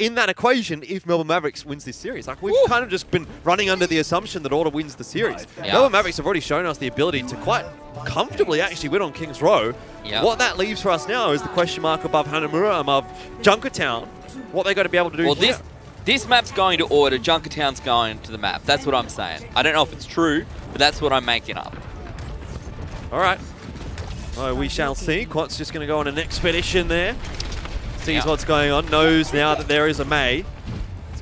in that equation if Melbourne Mavericks wins this series. Like, we've kind of just been running under the assumption that Order wins the series. Yeah. Melbourne Mavericks have already shown us the ability to quite comfortably actually win on Kings Row. Yep. What that leaves for us now is the question mark above Hanamura, above Junkertown. What they're going to be able to do here. This map's going to Order, Junkertown's going to the map. That's what I'm saying. I don't know if it's true, but that's what I'm making up. All right. Oh, we shall see. Quant's just going to go on an expedition there. Sees what's going on. Knows now that there is a May.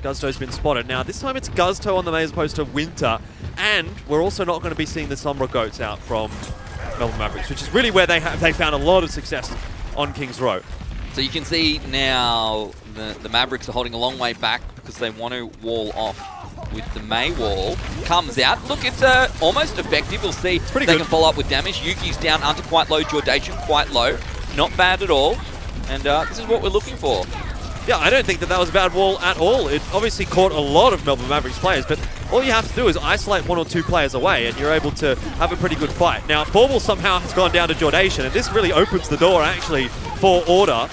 Guzto's been spotted. Now, this time it's Guzto on the May as opposed to Winter. And we're also not going to be seeing the Sombra Goats out from Melbourne Mavericks, which is really where they found a lot of success on Kings Row. So you can see now the Mavericks are holding a long way back because they want to wall off with the May wall. Comes out. Look, it's almost effective. We'll see if they can follow up with damage. Yuki's down under quite low. Jordation quite low. Not bad at all. And this is what we're looking for. Yeah, I don't think that was a bad wall at all. It obviously caught a lot of Melbourne Mavericks players, but all you have to do is isolate 1 or 2 players away and you're able to have a pretty good fight. Now, Bauble somehow has gone down to Jordation, and this really opens the door, actually, for Order.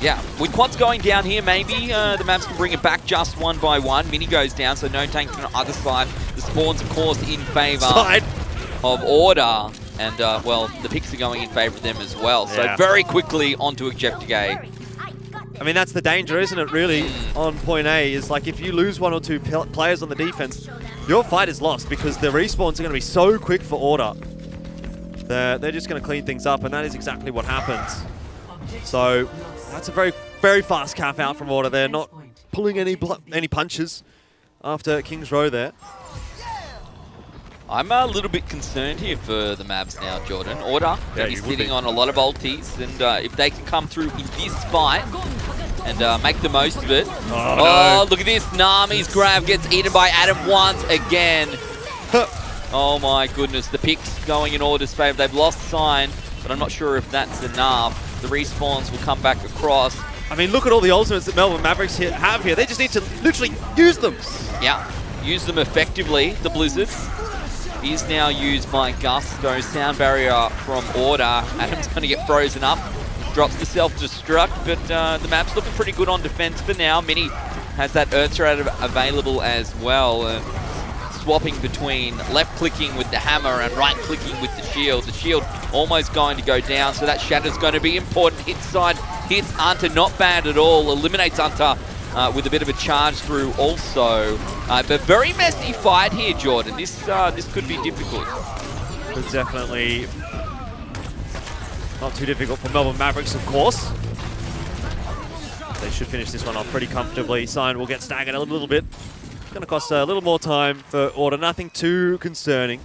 Yeah, with Quants going down here, maybe the Mavs can bring it back just 1 by 1. Mini goes down, so no tank on the other side. The spawns, of course, in favour of Order. And, well, the picks are going in favour of them as well. So very quickly onto Ejectagay. I mean, that's the danger, isn't it, really, on point A, is like if you lose 1 or 2 players on the defense, your fight is lost because the respawns are going to be so quick for Order. They're just going to clean things up, and that is exactly what happens. So that's a very, very fast calf out from Order. They're not pulling any punches after Kings Row there. I'm a little bit concerned here for the Mavs now, Jordan. Order going to be sitting on a lot of ultis, and if they can come through in this fight and make the most of it. Oh, look at this. Nami's grab gets eaten by Adam once again. Oh my goodness, the picks going in Order's favour. They've lost sign, but I'm not sure if that's enough. The respawns will come back across. I mean, look at all the ultimates that Melbourne Mavericks have here. They just need to literally use them. Yeah, use them effectively, the Blizzards. Is now used by Gusto. Sound barrier from Order. Adam's going to get frozen up. Drops the self-destruct, but the map's looking pretty good on defense for now. Mini has that Earth Shred available as well. Swapping between left-clicking with the hammer and right-clicking with the shield. The shield almost going to go down, so that Shatter's going to be important. Hit side hits Anta, not bad at all. Eliminates Anta with a bit of a charge through also. But very messy fight here, Jordan. This could be difficult. It's definitely not too difficult for Melbourne Mavericks, of course. They should finish this one off pretty comfortably. Sign will get staggered a little bit. It's going to cost a little more time for Order. Nothing too concerning.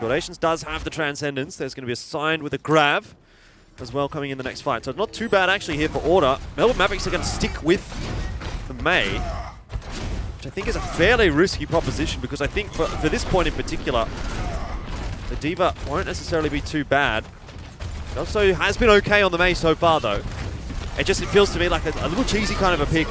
Jordations does have the Transcendence. There's going to be a Sign with a grab as well coming in the next fight. So not too bad actually here for Order. Melbourne Mavericks are going to stick with the May, which I think is a fairly risky proposition because I think for this point in particular, the D.Va won't necessarily be too bad. It also has been okay on the May so far though. It feels to me like a little cheesy kind of a pick,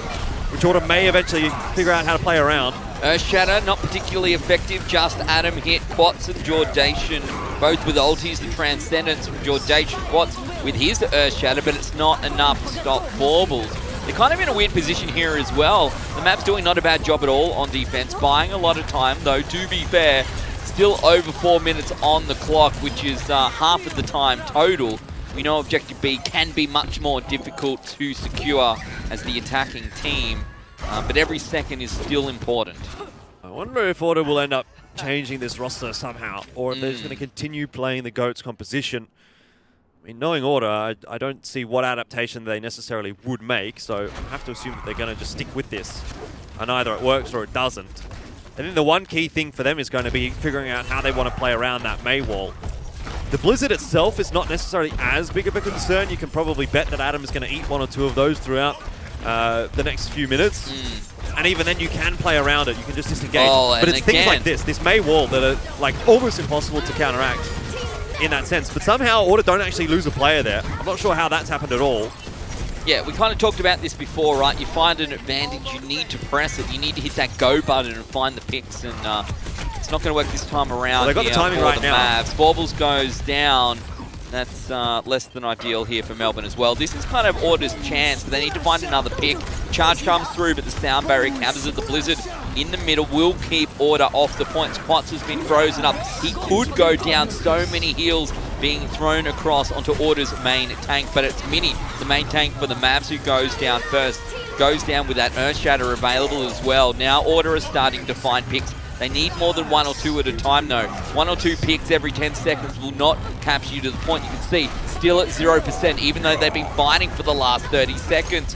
which Order may eventually figure out how to play around. Shatter, not particularly effective, just Adam hit. Quats and Jordation, both with ultis. The Transcendence from Jordation. Quats with his Earth Shatter, but it's not enough to stop Baubles. They're kind of in a weird position here as well. The map's doing not a bad job at all on defense, buying a lot of time, though, to be fair, still over 4 minutes on the clock, which is half of the time total. We know Objective B can be much more difficult to secure as the attacking team. But every second is still important. I wonder if Order will end up changing this roster somehow, or if they're just going to continue playing the GOATS composition. I mean, knowing Order, I don't see what adaptation they necessarily would make, so I have to assume that they're going to just stick with this. And either it works or it doesn't. I think the one key thing for them is going to be figuring out how they want to play around that May wall. The Blizzard itself is not necessarily as big of a concern. You can probably bet that Adam is going to eat 1 or 2 of those throughout the next few minutes. And even then you can play around it, you can just disengage. But it's things like this May wall that are like almost impossible to counteract in that sense. But somehow Order don't actually lose a player there. I'm not sure how that's happened at all. Yeah, we kind of talked about this before, right? You find an advantage, you need to press it. You need to hit that go button and find the picks. And it's not going to work this time around. Well, they got the timing right now. Mavs. Baubles goes down. That's less than ideal here for Melbourne as well. This is kind of Order's chance, but they need to find another pick. Charge comes through, but the sound barrier counters it. The Blizzard in the middle will keep Order off the points. Quats has been frozen up. He could go down. So many heals being thrown across onto Order's main tank, but it's Mini, the main tank for the Mavs, who goes down first. Goes down with that Earth Shatter available as well. Now Order is starting to find picks. They need more than 1 or 2 at a time though. 1 or 2 picks every 10 seconds will not capture you to the point. You can see, still at 0%, even though they've been fighting for the last 30 seconds.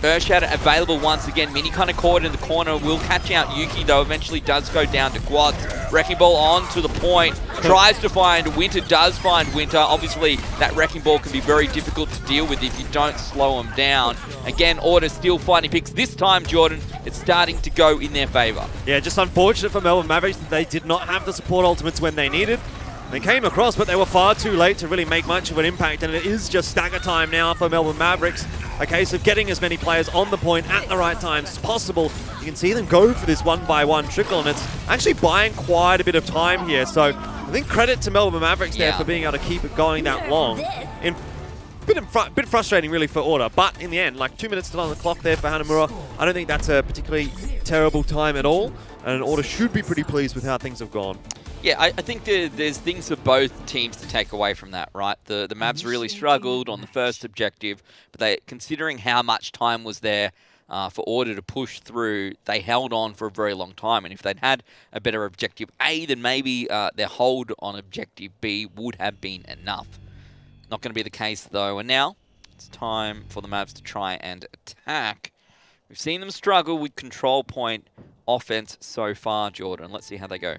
Earth Shatter available once again. Mini kind of caught in the corner. Will catch out Yuki though. Eventually does go down to Quads. Wrecking Ball on to the point. Tries to find Winter. Does find Winter. Obviously that Wrecking Ball can be very difficult to deal with if you don't slow them down. Again, Order still finding picks. This time, Jordan, it's starting to go in their favour. Yeah, just unfortunate for Melbourne Mavericks that they did not have the support ultimates when they needed. They came across, but they were far too late to really make much of an impact, and it is just stagger time now for Melbourne Mavericks. A case of getting as many players on the point at the right times as possible. You can see them go for this one-by-one trickle, and it's actually buying quite a bit of time here. So I think credit to Melbourne Mavericks there for being able to keep it going that long. Bit frustrating really for Order, but in the end, like 2 minutes still on the clock there for Hanamura. I don't think that's a particularly terrible time at all, and Order should be pretty pleased with how things have gone. Yeah, I think there's things for both teams to take away from that, right? The Mavs really struggled on the first objective, but considering how much time was there for Order to push through, they held on for a very long time. And if they'd had a better objective A, then maybe their hold on objective B would have been enough. Not going to be the case, though. And now it's time for the Mavs to try and attack. We've seen them struggle with control point offense so far, Jordan. Let's see how they go.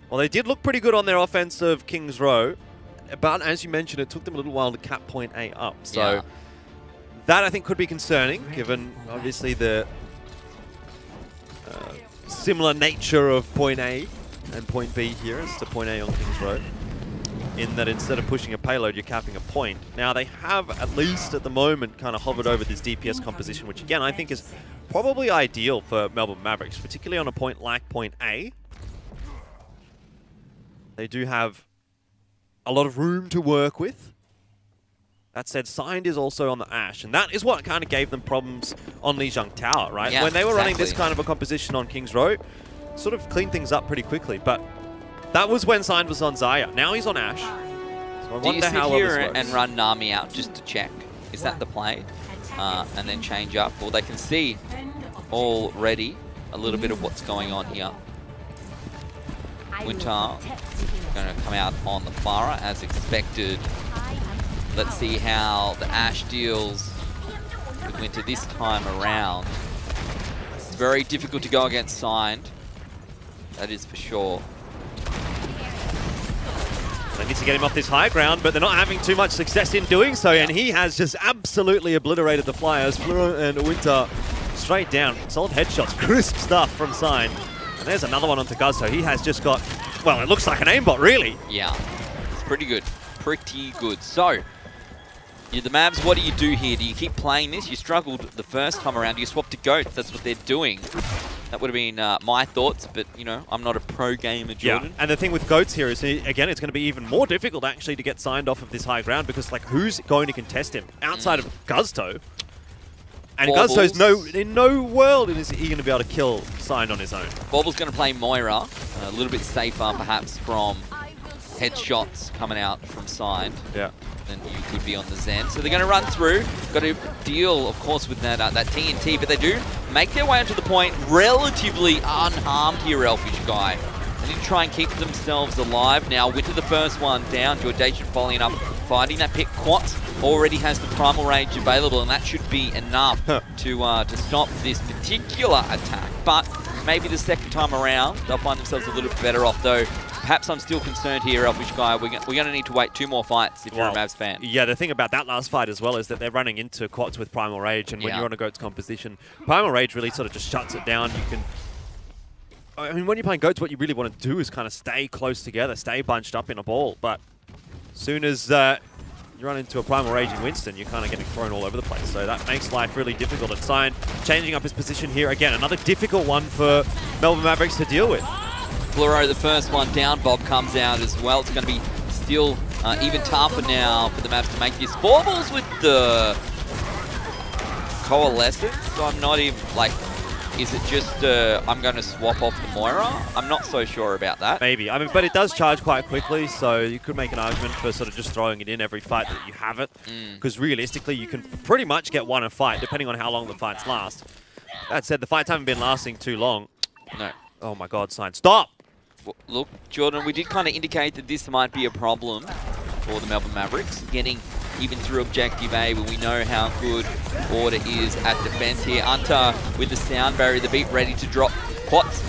Well, they did look pretty good on their offense of Kings Row, but as you mentioned, it took them a little while to cap point A up. So that, I think, could be concerning, given, obviously, the similar nature of point A and point B here as to point A on Kings Row, in that instead of pushing a payload, you're capping a point. Now, they have, at least at the moment, kind of hovered over this DPS composition, which, again, I think is probably ideal for Melbourne Mavericks, particularly on a point like point A. They do have a lot of room to work with. That said, Signed is also on the Ash, and that is what kind of gave them problems on Lijiang Tower, right? Yeah, when they were running this kind of a composition on Kings Row, sort of cleaned things up pretty quickly, but that was when Signed was on Zaya. Now he's on Ash. So I wonder how well this works. And run Nami out just to check? Is that the play? And then change up? Well, they can see already a little bit of what's going on here. Winter going to come out on the Clara as expected. Let's see how the Ash deals with Winter this time around. It's very difficult to go against Signed. That is for sure. They need to get him off this high ground, but they're not having too much success in doing so, and he has just absolutely obliterated the Flyers. Fleur and Winter straight down. Solid headshots, crisp stuff from Signed. And there's another one onto Guzzo. He has just got, well, it looks like an aimbot, really. Yeah, it's pretty good. Pretty good. So, the Mavs, what do you do here? Do you keep playing this? You struggled the first time around. Do you swap to Goats? That's what they're doing. That would have been my thoughts, but, you know, I'm not a pro gamer, Jordan. Yeah, and the thing with Goats here is, again, it's going to be even more difficult, actually, to get Signed off of this high ground, because, like, who's going to contest him outside of Guzzo? And Guzzo's in no world is he going to be able to kill Signed on his own. Borble's going to play Moira, a little bit safer, perhaps, from headshots coming out from Signed. Yeah. Then you could be on the Zen. So they're going to run through. Got to deal, of course, with that TNT, but they do make their way onto the point relatively unharmed here, Elfishguy. They need to try and keep themselves alive. Now, Winter the first one down. Jordation following up, finding that pick. Quat already has the Primal Rage available, and that should be enough to stop this particular attack. But maybe the second time around, they'll find themselves a little bit better off, though. Perhaps I'm still concerned here, Elfishguy. We're going to need to wait 2 more fights if you're a Mavs fan. Yeah, the thing about that last fight as well is that they're running into Quats with Primal Rage, and when you're on a Goats composition, Primal Rage really sort of just shuts it down. You can... I mean, when you're playing Goats, what you really want to do is kind of stay close together, stay bunched up in a ball. But as soon as you run into a Primal Raging Winston, you're kind of getting thrown all over the place. So that makes life really difficult. And Sign changing up his position here again. Another difficult one for Melbourne Mavericks to deal with. Fluoro, the first one down. Bob comes out as well. It's going to be still even tougher now for the Mavs to make this. 4 balls with the Coalescence. So I'm not even like, is it just I'm going to swap off the Moira? I'm not so sure about that. Maybe. I mean, but it does charge quite quickly, so you could make an argument for sort of just throwing it in every fight that you have it. Because realistically, you can pretty much get one a fight, depending on how long the fights last. That said, the fights haven't been lasting too long. No. Oh my God, Sign. Stop! Well, look, Jordan, we did kind of indicate that this might be a problem for the Melbourne Mavericks, getting even through Objective A, but we know how good Order is at defense here. Unter with the sound barrier, the beat ready to drop. Quats,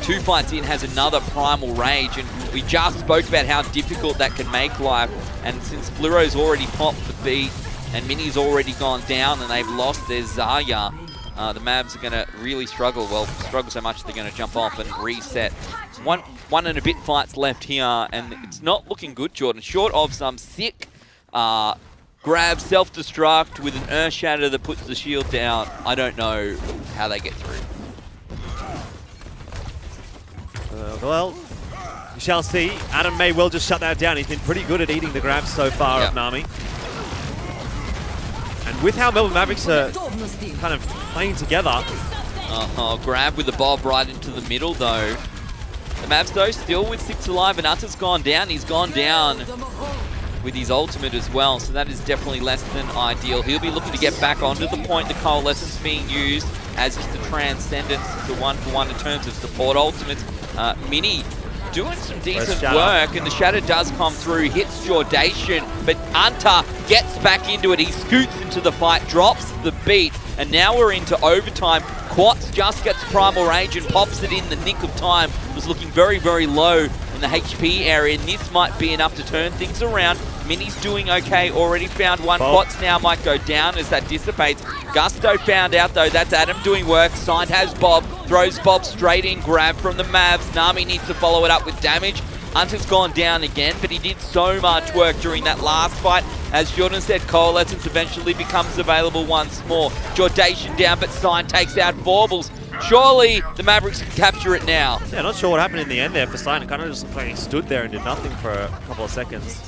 2 fights in, has another Primal Rage, and we just spoke about how difficult that can make life. And since Fluoro's already popped the beat, and Mini's already gone down, and they've lost their Zarya, the Mavs are going to really struggle. Well, struggle so much they're going to jump off and reset. One and a bit fights left here, and it's not looking good, Jordan. Short of some sick grab, self-destruct with an Earth Shatter that puts the shield down. I don't know how they get through. Well, we shall see. Adam may well just shut that down. He's been pretty good at eating the grabs so far of Nami. And with how Melbourne Mavericks are kind of playing together. Grab with the Bob right into the middle, though. The Mavs, though, still with 6 alive, and Utter's gone down. He's gone down with his ultimate as well, so that is definitely less than ideal. He'll be looking to get back onto the point. The Coalescence being used, as is the Transcendence, the 1-for-1 in terms of support ultimates. Mini doing some decent work, and the Shatter does come through, hits Jordation, but Unter gets back into it. He scoots into the fight, drops the beat, and now we're into overtime. Quats just gets Primal Rage and pops it in the nick of time. Was looking very, very low in the HP area, and this might be enough to turn things around. Mini's doing okay, already found one. Quats now might go down as that dissipates. Gusto found out, though. That's Adam doing work. Side has Bob, throws Bob straight in, grab from the Mavs. Nami needs to follow it up with damage. Hunter's gone down again, but he did so much work during that last fight. As Jordan said, Coalescence eventually becomes available once more. Jordation down, but Sign takes out Vorbles. Surely the Mavericks can capture it now. Yeah, not sure what happened in the end there for Sign. It kind of just looked like he stood there and did nothing for a couple of seconds.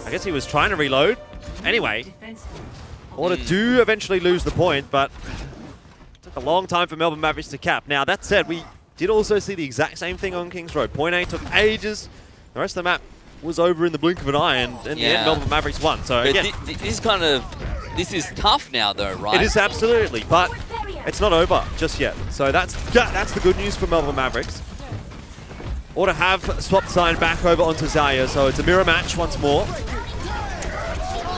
I guess he was trying to reload. Anyway, Order do eventually lose the point, but it took a long time for Melbourne Mavericks to cap. Now, that said, we did also see the exact same thing on Kings Road. Point A took ages. The rest of the map was over in the blink of an eye, and in the end, Melbourne Mavericks won. So again, this is tough now, though, right? It is absolutely, but it's not over just yet. So that's the good news for Melbourne Mavericks. Order have swapped Sign back over onto Zarya, so it's a mirror match once more.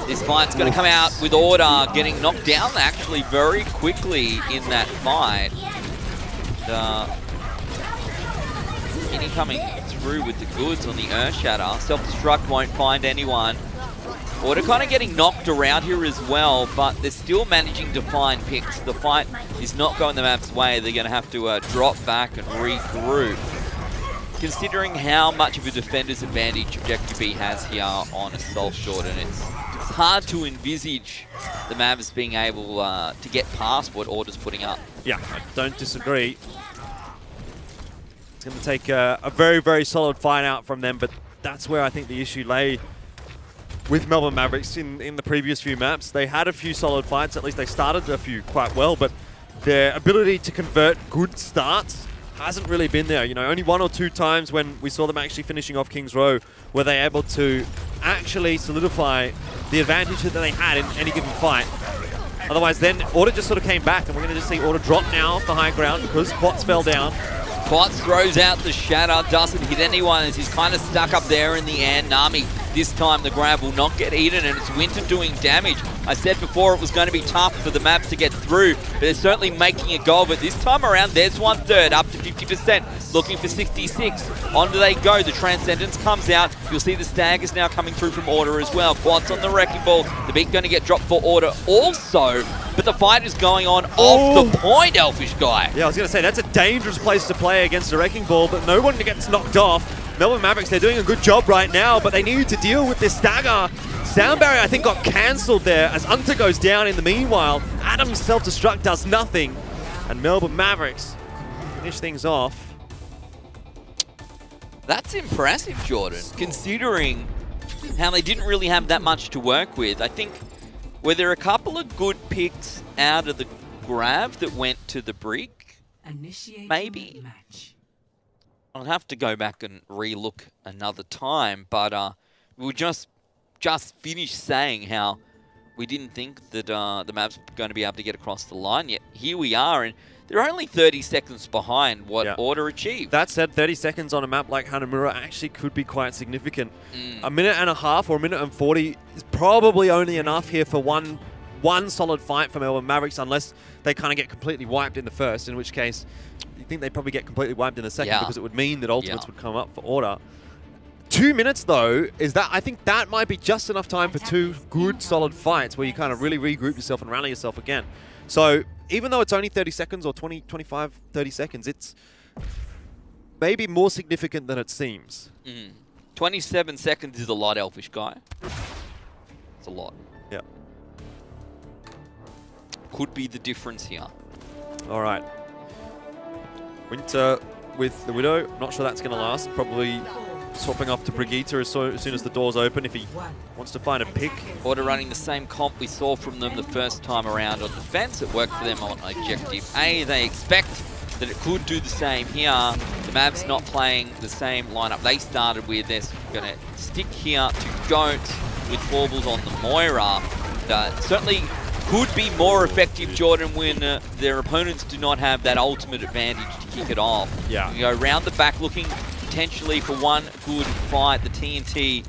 This fight's going to come out with Order getting knocked down actually very quickly in that fight. Mini coming through with the goods on the Earth Shatter. Self-destruct won't find anyone. Order kind of getting knocked around here as well, but they're still managing to find picks. The fight is not going the Mavs' way. They're going to have to drop back and regroup. Considering how much of a defender's advantage Objective B has here on Assault, Jordan, it's hard to envisage the Mavs being able to get past what Order's putting up. Yeah, I don't disagree. It's going to take a very, very solid fight out from them, but that's where I think the issue lay with Melbourne Mavericks in the previous few maps. They had a few solid fights, at least they started a few quite well, but their ability to convert good starts hasn't really been there. You know, only 1 or 2 times when we saw them actually finishing off Kings Row were they able to actually solidify the advantage that they had in any given fight. Otherwise, then Order just sort of came back, and we're going to just see Order drop now off the high ground because Quats fell down. Quats throws out the Shatter, doesn't hit anyone as he's kind of stuck up there in the end. Nami, this time the grab will not get eaten, and it's Winter doing damage. I said before it was going to be tough for the Mavs to get through, but they're certainly making a go of it. This time around, there's 1/3, up to 50%, looking for 66. On do they go, the Transcendence comes out. You'll see the Stag is now coming through from Order as well. Quats on the Wrecking Ball, the beat going to get dropped for Order also, but the fight is going on off the point, Elfishguy. Yeah, I was going to say, that's a dangerous place to play against a Wrecking Ball, but no one gets knocked off. Melbourne Mavericks, they're doing a good job right now, but they need to deal with this stagger Sound barrier, I think, got cancelled there as Unta goes down in the meanwhile. Adam's self-destruct does nothing. And Melbourne Mavericks finish things off. That's impressive, Jordan, considering how they didn't really have that much to work with. I think, were there a couple of good picks out of the grab that went to the brick? Maybe? Match. I'll have to go back and re-look another time, but we'll just finished saying how we didn't think that the Mavs were going to be able to get across the line, yet here we are, and they're only 30 seconds behind what Order achieved. That said, 30 seconds on a map like Hanamura actually could be quite significant. A minute and a half or a minute and 40 is probably only enough here for one solid fight for Melbourne Mavericks, unless they kind of get completely wiped in the first, in which case you think they'd probably get completely wiped in the second because it would mean that ultimates would come up for Order. 2 minutes, though, I think that might be just enough time for two good, solid fights where you kind of really regroup yourself and rally yourself again. So even though it's only 30 seconds or 20, 25, 30 seconds, it's maybe more significant than it seems. 27 seconds is a lot, Elfishguy. It's a lot. Yeah. Could be the difference here. All right. Winter with the Widow. Not sure that's going to last. Probably swapping off to Brigitte as soon as the doors open if he wants to find a pick. Order running the same comp we saw from them the first time around on defense. It worked for them on Objective A. They expect that it could do the same here. The Mavs not playing the same lineup they started with. They're going to stick here to Goat with Baubles on the Moira. Certainly could be more effective, Jordan, when their opponents do not have that ultimate advantage to kick it off. Yeah. You go round the back looking potentially for one good fight. The TNT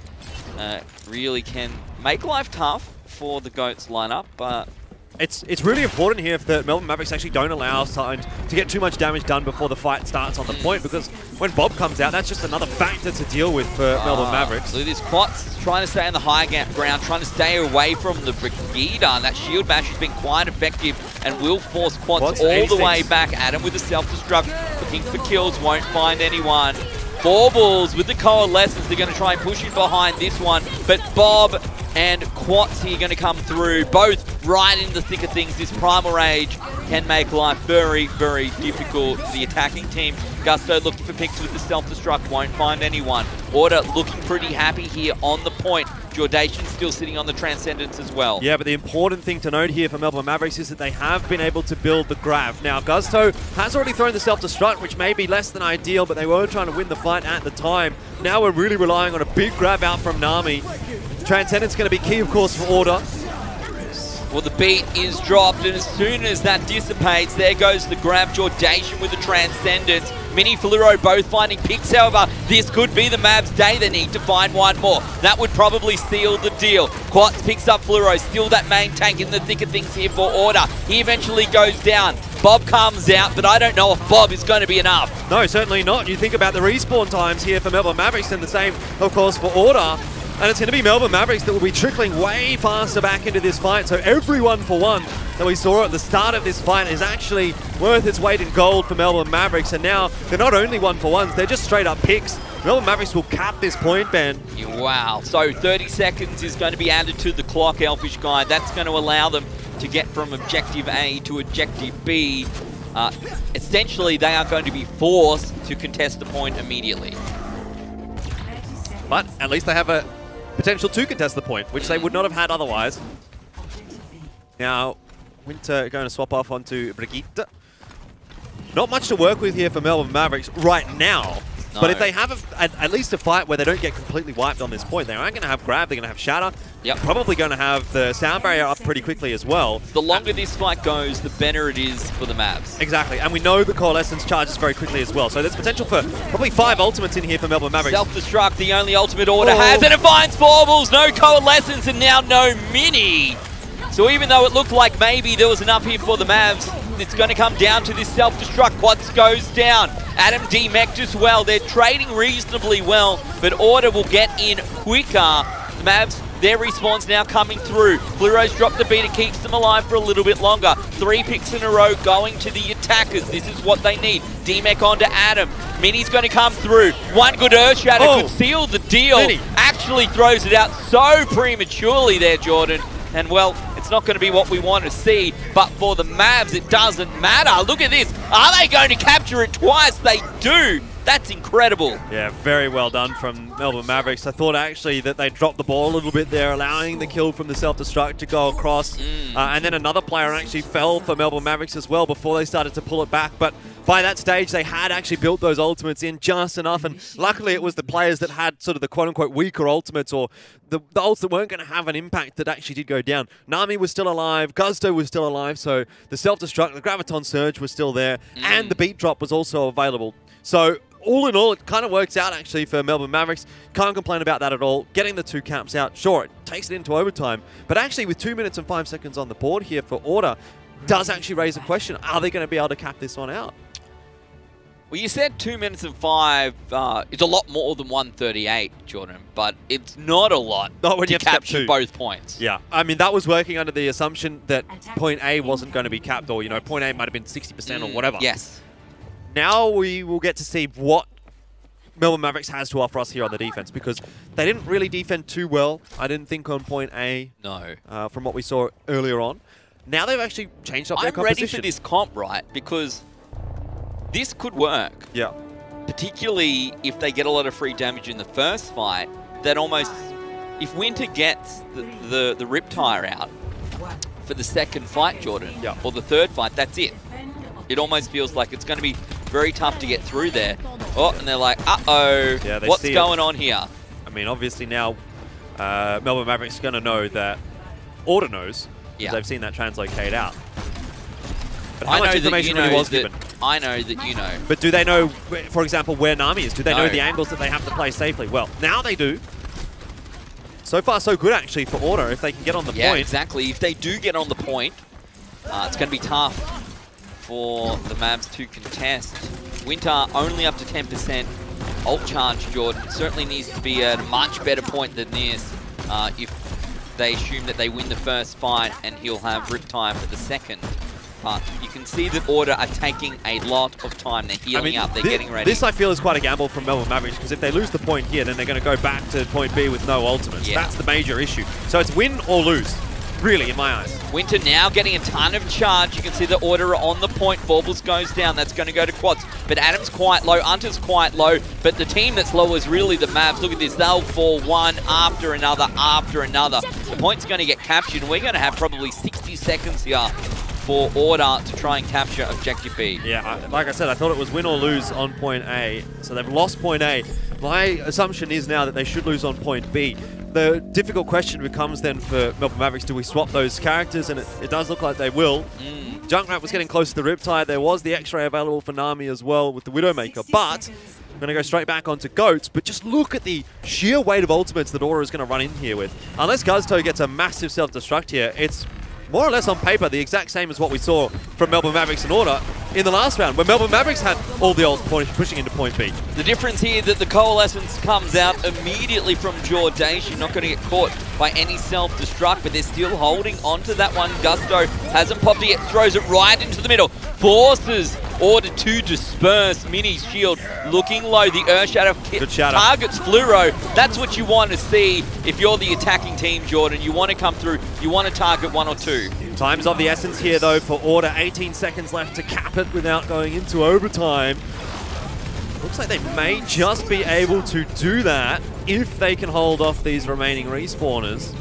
really can make life tough for the Goats lineup, but it's really important here that Melbourne Mavericks actually don't allow time to get too much damage done before the fight starts on the point, because when Bob comes out, that's just another factor to deal with for Melbourne Mavericks. Look at this, Quats trying to stay on the high ground, trying to stay away from the Brigida. That shield bash has been quite effective and will force Quats all the way back. Adam with the self-destruct, looking for kills, won't find anyone. Baubles with the Coalescence, they're going to try and push in behind this one, but Bob and Quats here going to come through, both right in the thick of things. This Primal Rage can make life very, very difficult for the attacking team. Gusto looking for picks with the self-destruct, won't find anyone. Order looking pretty happy here on the point. Jordation still sitting on the Transcendence as well. Yeah, but the important thing to note here for Melbourne Mavericks is that they have been able to build the grab. Now, Gusto has already thrown the self-destruct, which may be less than ideal, but they were trying to win the fight at the time. Now we're really relying on a big grab out from Nami. Transcendence going to be key, of course, for Order. Well, the beat is dropped, and as soon as that dissipates, there goes the grab. Jordation with the Transcendence. Mini Fluoro both finding picks, however, this could be the Mavs' day. They need to find one more. That would probably seal the deal. Quats picks up Fluoro, still that main tank in the thick of things here for Order. He eventually goes down. Bob comes out, but I don't know if Bob is going to be enough. No, certainly not. You think about the respawn times here for Melbourne Mavericks, and the same, of course, for Order. And it's going to be Melbourne Mavericks that will be trickling way faster back into this fight. So every 1-for-1 that we saw at the start of this fight is actually worth its weight in gold for Melbourne Mavericks. And now they're not only 1-for-1s, they're just straight up picks. Melbourne Mavericks will cap this point, Ben. Wow. So 30 seconds is going to be added to the clock, Elfishguy. That's going to allow them to get from Objective A to Objective B. Essentially, they are going to be forced to contest the point immediately. But at least they have a potential to contest the point, which they would not have had otherwise. Now, Winter going to swap off onto Brigitte. Not much to work with here for Melbourne Mavericks right now. No. But if they have at least a fight where they don't get completely wiped on this point, they aren't going to have grab, they're going to have shatter. Yep. Probably going to have the sound barrier up pretty quickly as well. The longer this fight goes, the better it is for the Mavs. Exactly, and we know the Coalescence charges very quickly as well. So there's potential for probably 5 ultimates in here for Melbourne Mavericks. Self-destruct, the only ultimate Order has, and it finds Baubles, no Coalescence, and now no Mini. So even though it looked like maybe there was enough here for the Mavs, it's going to come down to this self-destruct. Quats goes down. Adam demeched as well. They're trading reasonably well, but Order will get in quicker. The Mavs, their respawn's now coming through. Fluoro's dropped the beat. It keeps them alive for a little bit longer. 3 picks in a row going to the attackers. This is what they need. Demec onto Adam. Mini's going to come through. One good Earth Shatter could seal the deal. Mini. Actually Actually throws it out so prematurely there, Jordan. And, well, it's not going to be what we want to see. But for the Mavs, it doesn't matter. Look at this. Are they going to capture it twice? They do. That's incredible. Yeah, very well done from Melbourne Mavericks. I thought actually that they dropped the ball a little bit there, allowing the kill from the self-destruct to go across. And then another player actually fell for Melbourne Mavericks as well before they started to pull it back. But by that stage, they had actually built those ultimates in just enough. And luckily, it was the players that had sort of the quote-unquote weaker ultimates, or the ults that weren't going to have an impact, that actually did go down. Nami was still alive. Gusto was still alive. So the self-destruct, the Graviton Surge was still there. And the beat drop was also available. So all in all, it kind of works out actually for Melbourne Mavericks. Can't complain about that at all. Getting the 2 caps out, sure, it takes it into overtime. But actually, with 2 minutes and 5 seconds on the board here for Order, does actually raise a question. Are they going to be able to cap this one out? Well, you said 2 minutes and 5. It's a lot more than 1:38, Jordan, but it's not a lot to capture both points. Yeah, I mean, that was working under the assumption that point A wasn't going to be capped, or, you know, point A might have been 60% or whatever. Yes. Now we will get to see what Melbourne Mavericks has to offer us here on the defense, because they didn't really defend too well, I didn't think, on point A. No. From what we saw earlier on. Now they've actually changed up their composition. I'm ready for this comp, right? Because this could work. Yeah. Particularly if they get a lot of free damage in the first fight, that almost, if Winter gets the Riptire out for the second fight, Jordan, or the third fight, that's it. It almost feels like it's going to be very tough to get through there. Oh, and they're like, uh-oh, what's going on here? I mean, obviously now Melbourne Mavericks are going to know that Order knows, because they've seen that translocate out. But how much information really was given? I know that you know. But do they know, for example, where Nami is? Do they know the angles that they have to play safely? Well, now they do. So far, so good, actually, for Order, if they can get on the point. Yeah, exactly. If they do get on the point, it's going to be tough for the Mavs to contest. Winter only up to 10% ult charge, Jordan. Certainly needs to be at a much better point than this if they assume that they win the first fight, and he'll have Riptire for the second. But you can see that Order are taking a lot of time. They're healing up, they're getting ready. This, I feel, is quite a gamble from Melbourne Mavericks, because if they lose the point here, then they're going to go back to point B with no ultimates. That's the major issue. So it's win or lose, really, in my eyes. Winter now getting a ton of charge. You can see the Order are on the point. Vorpals goes down. That's going to go to Quads. But Adam's quite low. Hunter's quite low. But the team that's low is really the Mavs. Look at this. They'll fall one after another after another. The point's going to get captured, and we're going to have probably 60 seconds here for Order to try and capture Objective B. Yeah, like I said, I thought it was win or lose on point A. So they've lost point A. My assumption is now that they should lose on point B. The difficult question becomes then for Melbourne Mavericks, do we swap those characters? And it does look like they will. Junkrat was getting close to the Riptide. There was the X-Ray available for Nami as well with the Widowmaker. But we're going to go straight back onto Goats. But just look at the sheer weight of ultimates that Aura is going to run in here with. Unless Gusto gets a massive self-destruct here, it's more or less on paper the exact same as what we saw from Melbourne Mavericks and Order in the last round, where Melbourne Mavericks had all the ults pushing into point B. The difference here that the Coalescence comes out immediately from Jordache. You're not going to get caught by any self-destruct, but they're still holding onto that one. Gusto hasn't popped it yet, throws it right into the middle. Forces Order to disperse. Mini's shield looking low. The Earthshatter targets Fluoro. That's what you want to see if you're the attacking team, Jordan. You want to come through. You want to target 1 or 2. Time's of the essence here, though, for Order. 18 seconds left to cap it without going into overtime. Looks like they may just be able to do that if they can hold off these remaining respawners.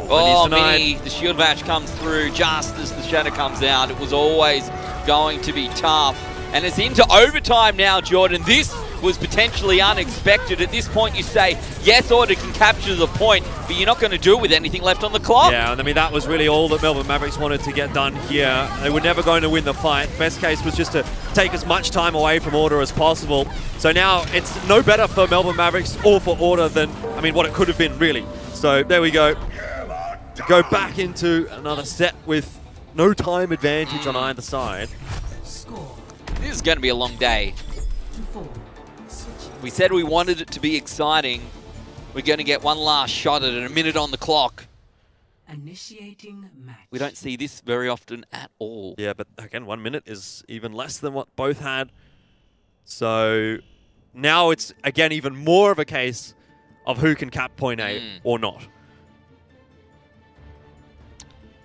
Oh, Mini, the shield bash comes through just as the shatter comes out. It was always going to be tough. And it's into overtime now, Jordan. This was potentially unexpected. At this point, you say, yes, Order can capture the point, but you're not going to do it with anything left on the clock. Yeah, and I mean, that was really all that Melbourne Mavericks wanted to get done here. They were never going to win the fight. Best case was just to take as much time away from Order as possible. So now it's no better for Melbourne Mavericks or for Order than, I mean, what it could have been, really. So there we go. To go back into another set with no time advantage on either side. This is going to be a long day. We said we wanted it to be exciting. We're going to get one last shot at it, a minute on the clock. Initiating match. We don't see this very often at all. Yeah, but again, 1 minute is even less than what both had. So now it's, again, even more of a case of who can cap point A or not.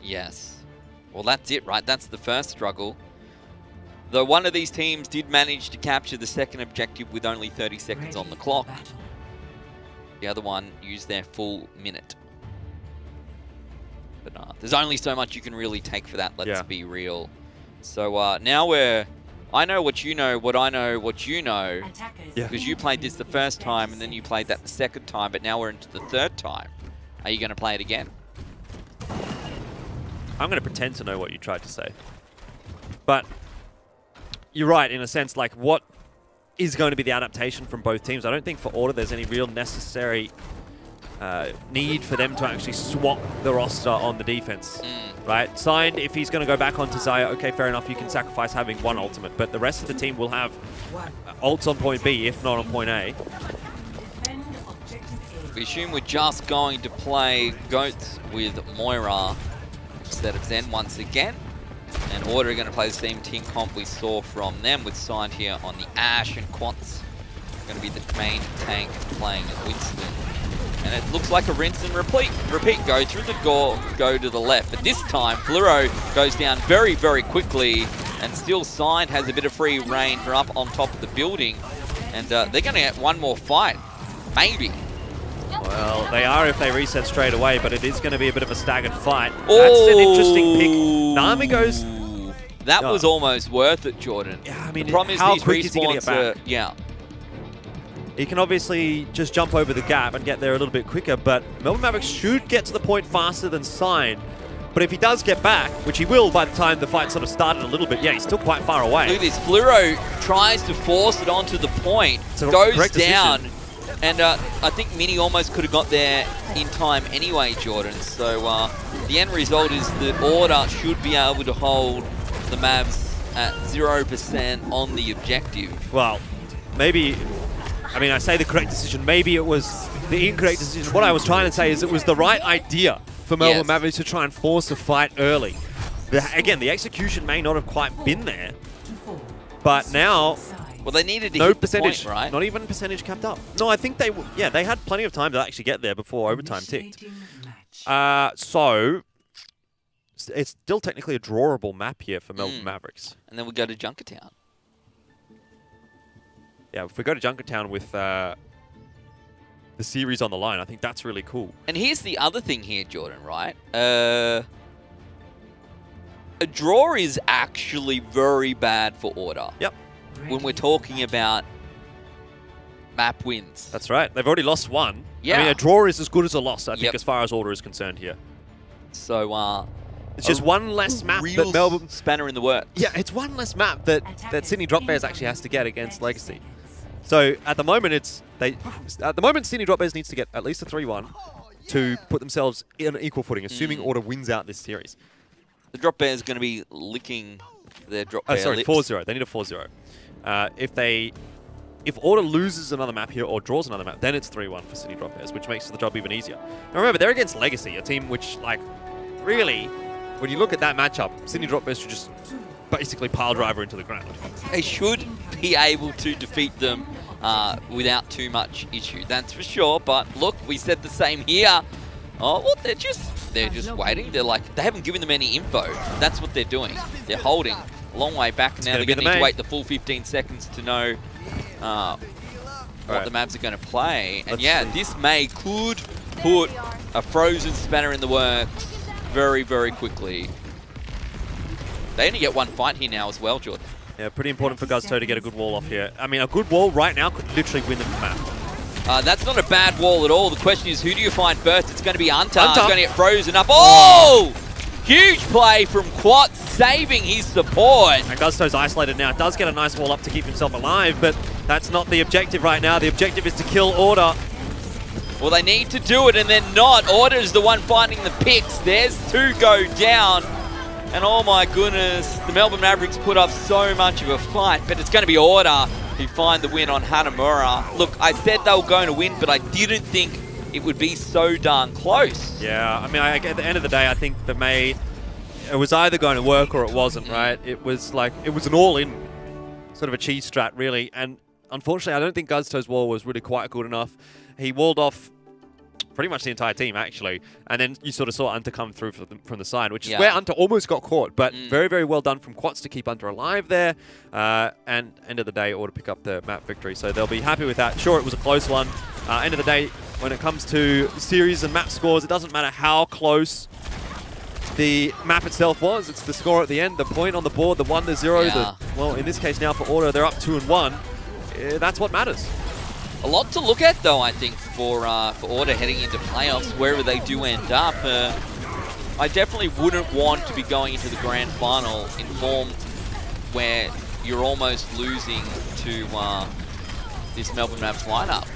Yes. Well, that's it, right? That's the first struggle. Though one of these teams did manage to capture the second objective with only 30 seconds on the clock. The other one used their full minute. But there's only so much you can really take for that, let's be real. So now I know what you know, what I know, what you know. Because you played this the first time and then you played that the second time, but now we're into the third time. Are you going to play it again? I'm going to pretend to know what you tried to say. But you're right, in a sense, like, what is going to be the adaptation from both teams? I don't think for Order there's any real necessary need for them to actually swap the roster on the defense, right? Signed, if he's going to go back onto Zaya, okay, fair enough, you can sacrifice having one ultimate, but the rest of the team will have ults on point B, if not on point A. We assume we're just going to play Goats with Moira instead of Zen once again. And Order are going to play the same team comp we saw from them, with Signed here on the Ashe, and Quant's going to be the main tank playing Winston. And it looks like a rinse and repeat. Go through the door, go to the left. But this time, Fluoro goes down very, very quickly, and still Signed has a bit of free reign for up on top of the building. And they're going to get one more fight, maybe. Well, they are if they reset straight away, but it is going to be a bit of a staggered fight. That's an interesting pick. Nami goes... That was almost worth it, Jordan. Yeah, I mean, the problem is how these quick is he going to get back? Yeah. He can obviously just jump over the gap and get there a little bit quicker, but Melbourne Mavericks should get to the point faster than Signed. But if he does get back, which he will by the time the fight sort of started a little bit, yeah, he's still quite far away. Look at this. Fluoro tries to force it onto the point, goes down, and I think Mini almost could have got there in time anyway, Jordan. So the end result is that Order should be able to hold the Mavs at 0% on the objective. Well, maybe, I mean, I say the correct decision. Maybe it was the incorrect decision. What I was trying to say is it was the right idea for Melbourne Mavericks to try and force a fight early. Again, the execution may not have quite been there, but now... Well, they needed to no hit percentage, the point, right? Not even percentage capped up. No, I think they had plenty of time to actually get there before overtime ticked. So it's still technically a drawable map here for Melbourne Mavericks. And then we go to Junkertown. Yeah, if we go to Junkertown with the series on the line, I think that's really cool. And here's the other thing here, Jordan, right? A draw is actually very bad for Order. Yep. When we're talking about map wins. That's right. They've already lost one. Yeah. I mean, a draw is as good as a loss, I think, as far as Order is concerned here. So, it's just one less map that Melbourne... spanner in the works. Yeah, it's one less map that Sydney Drop Bears actually has to get against Legacy. So, at the moment, Sydney Drop Bears needs to get at least a 3-1 to put themselves in an equal footing, assuming Order wins out this series. The Drop Bears are going to be licking their Drop Bear lips. 4-0. They need a 4-0. If Order loses another map here or draws another map, then it's 3-1 for Sydney Drop Bears, which makes the job even easier. Now remember, they're against Legacy, a team which, like, really, when you look at that matchup, Sydney Drop Bears should just basically pile driver into the ground. They should be able to defeat them without too much issue, that's for sure. But look, we said the same here. Oh, well, they're just waiting. They're like, they haven't given them any info. That's what they're doing. They're holding a long way back. Now they're going to need to wait the full 15 seconds to know what the Mavs are going to play. And this could put a frozen spanner in the works very, very quickly. They only get one fight here now as well, Jordan. Yeah, pretty important for Guzto to get a good wall off here. I mean, a good wall right now could literally win the map. That's not a bad wall at all. The question is, who do you find first? It's going to be Anta. He's going to get frozen up. Oh! Huge play from Quat, saving his support. And Guzto's isolated now. Does get a nice wall up to keep himself alive, but that's not the objective right now. The objective is to kill Order. Well, they need to do it, and they're not. Order's the one finding the picks. There's two go down. And oh my goodness, the Melbourne Mavericks put up so much of a fight, but it's going to be Order who find the win on Hanamura. Look, I said they were going to win, but I didn't think it would be so darn close. Yeah, I mean, at the end of the day, I think it was either going to work or it wasn't, right? It was like, it was an all-in sort of a cheese strat, really. And unfortunately, I don't think Guzto's wall was really quite good enough. He walled off pretty much the entire team, actually. And then you sort of saw Unter come through from the side, which is where Unter almost got caught. But very, very well done from Quats to keep Unter alive there. And end of the day, or to pick up the map victory. So they'll be happy with that. Sure, it was a close one. End of the day, when it comes to series and map scores, it doesn't matter how close the map itself was. It's the score at the end, the point on the board, the 1-0. Well, in this case now for Order, they're up 2-1. That's what matters. A lot to look at, though, I think, for Order heading into playoffs, wherever they do end up. I definitely wouldn't want to be going into the grand final in form where you're almost losing to this Melbourne Mavs lineup.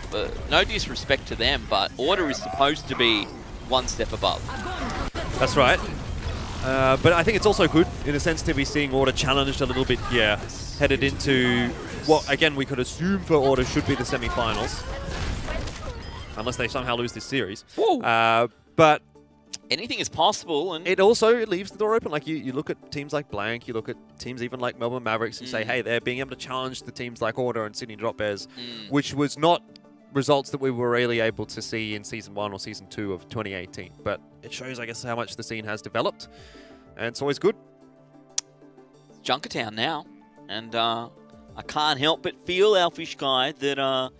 No disrespect to them, but Order is supposed to be one step above. That's right. But I think it's also good, in a sense, to be seeing Order challenged a little bit here, headed into what, again, we could assume for Order should be the semi-finals, unless they somehow lose this series. But anything is possible, and it also leaves the door open. Like you look at teams like Blank, you look at teams even like Melbourne Mavericks, and say, hey, they're being able to challenge the teams like Order and Sydney Drop Bears, which was not results that we were really able to see in Season 1 or Season 2 of 2018. But it shows, I guess, how much the scene has developed, and it's always good. It's Junkertown now, and I can't help but feel, Elfishguy, that